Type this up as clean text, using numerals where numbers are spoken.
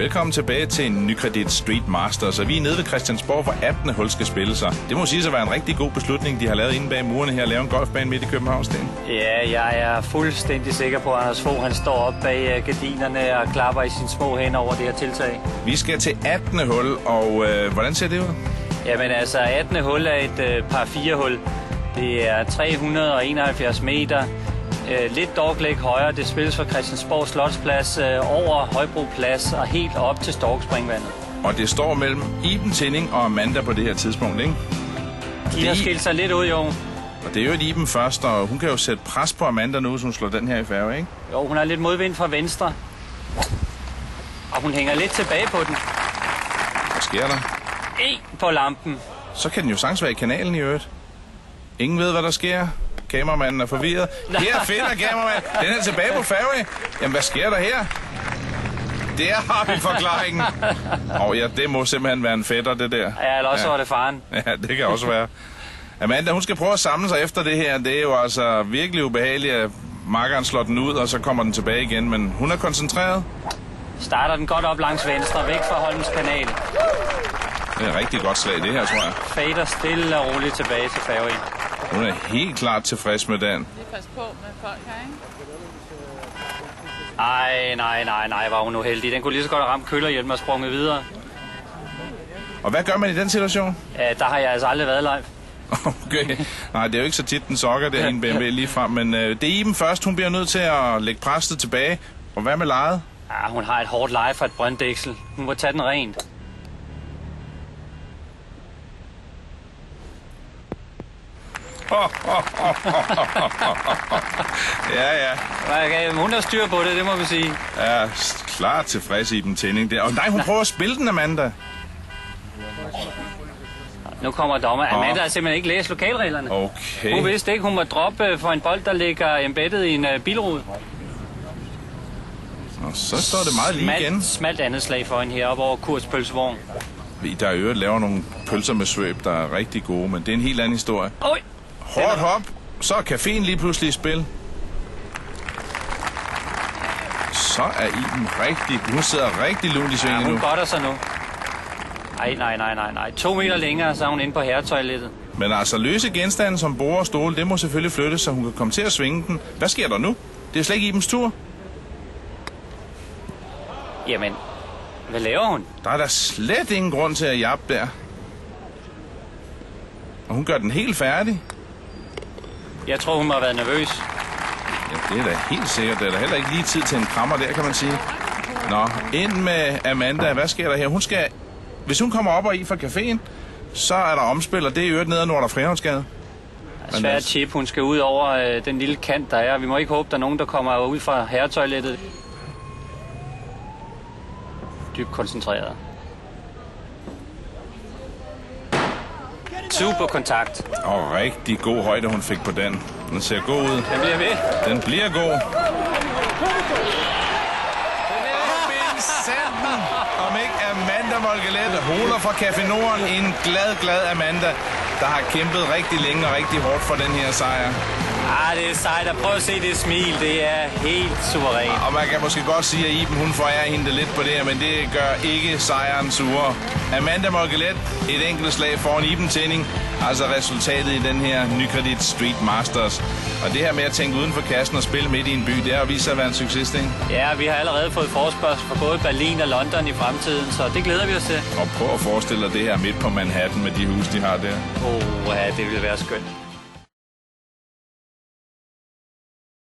Velkommen tilbage til en Nykredit Street Masters, og vi er nede ved Christiansborg, hvor 18. hul skal spille sig. Det må sige at være en rigtig god beslutning, de har lavet inde bag murene her, at lave en golfbane midt i København, Sten. Ja, jeg er fuldstændig sikker på, at Anders Fogh, han står op bag gardinerne og klapper i sine små hænder over det her tiltag. Vi skal til 18. hul, og hvordan ser det ud? Jamen altså, 18. hul er et par 4-hul. Det er 371 meter. Lidt dogleg højere. Det spilles fra Christiansborg Slotsplads over Højbroplads og helt op til Storkspringvandet. Og det står mellem Iben Tinning og Amanda på det her tidspunkt, ikke? De har skilt sig lidt ud, jo. Og det er jo Iben først, og hun kan jo sætte pres på Amanda nu, hvis hun slår den her i færge, ikke? Jo, hun har lidt modvind fra venstre. Og hun hænger lidt tilbage på den. Hvad sker der? På lampen. Så kan den jo sagtens være i kanalen i øvrigt. Ingen ved, hvad der sker. Kameramanden er forvirret. Her finder kameramanden. Den er tilbage på færge. Jamen, hvad sker der her? Der har vi forklaringen. Ja, det må simpelthen være en fætter, det der. Ja, eller også var det faren. Ja, det kan også være. Amanda, hun skal prøve at samle sig efter det her. Det er jo altså virkelig ubehageligt, at makkeren slår den ud, og så kommer den tilbage igen. Men hun er koncentreret. Starter den godt op langs venstre, væk fra Holmens Kanal. Det er et rigtig godt slag, det her, tror jeg. Fader stille og roligt tilbage til færgen. Hun er helt klart tilfreds med den. Det er pas på med folk her, ikke? Nej, var hun uheldig. Den kunne lige så godt have ramt kølerhjelmen og sprunget videre. Og hvad gør man i den situation? Ja, der har jeg altså aldrig været live. Okay. Nej, det er jo ikke så tit, den sokker der i en BMW lige frem. Men det er Iben først. Hun bliver nødt til at lægge presset tilbage. Og hvad med lejet? Ja, hun har et hårdt leje fra et brønddæksel. Hun må tage den rent. Ja. Okay, hun har styr på det, det må vi sige. Ja, klart tilfreds i den tænding der. Og nej, hun prøver at spille den, Amanda. Nu kommer dommer. Amanda har simpelthen ikke læst lokalreglerne. Okay. Hun vidste ikke, hun må droppe for en bold, der ligger embeddet i en bilrude. Og så står det meget lige igen. Smalt andet slag for hende heroppe over Kurts pølsevogn. Der er øvrigt laver nogle pølser med svøb, der er rigtig gode, men det er en helt anden historie. Oj! Hårdt hop, så er caféen lige pludselig i spil. Så er Iben hun sidder rigtig lunt i svingen nu. Hun godter sig nu. Nej. 2 meter længere, så er hun inde på herretoilettet. Men altså løse genstande som bord og stole, det må selvfølgelig flyttes, så hun kan komme til at svinge den. Hvad sker der nu? Det er slet ikke Ibens tur. Jamen, hvad laver hun? Der er da slet ingen grund til at jappe der. Og hun gør den helt færdig. Jeg tror, hun må have været nervøs. Ja, det er da helt sikkert. Det er da heller ikke lige tid til en krammer der, kan man sige. Nå, ind med Amanda. Hvad sker der her? Hvis hun kommer op og i fra caféen, så er der omspil, og det er i øvrigt nede ad Nordre Frihavnsgade. Svært chip. Hun skal ud over den lille kant, der er. Vi må ikke håbe, der er nogen, der kommer ud fra herretoilettet. Dybt koncentreret. Super kontakt. Og rigtig god højde, hun fik på den. Den ser god ud. Den bliver ved. Den bliver god. Om ikke Amanda Molgelet holer fra Café Norden. En glad Amanda, der har kæmpet rigtig længe og rigtig hårdt for den her sejr. Det er sejt. Prøv at se det smil. Det er helt suverænt. Og man kan måske godt sige, at Iben hun forærer hende lidt på det her, men det gør ikke sejren sure. Amanda Molgelet, et enkelt slag foran Iben Tinning. Altså resultatet i den her Nykredit Street Masters. Og det her med at tænke uden for kassen og spille midt i en by, det har vist sig at være en succes, ikke? Ja, vi har allerede fået forespørgsel fra både Berlin og London i fremtiden, så det glæder vi os til. Og prøv at forestille dig det her midt på Manhattan med de huse, de har der. Ja, det ville være skønt.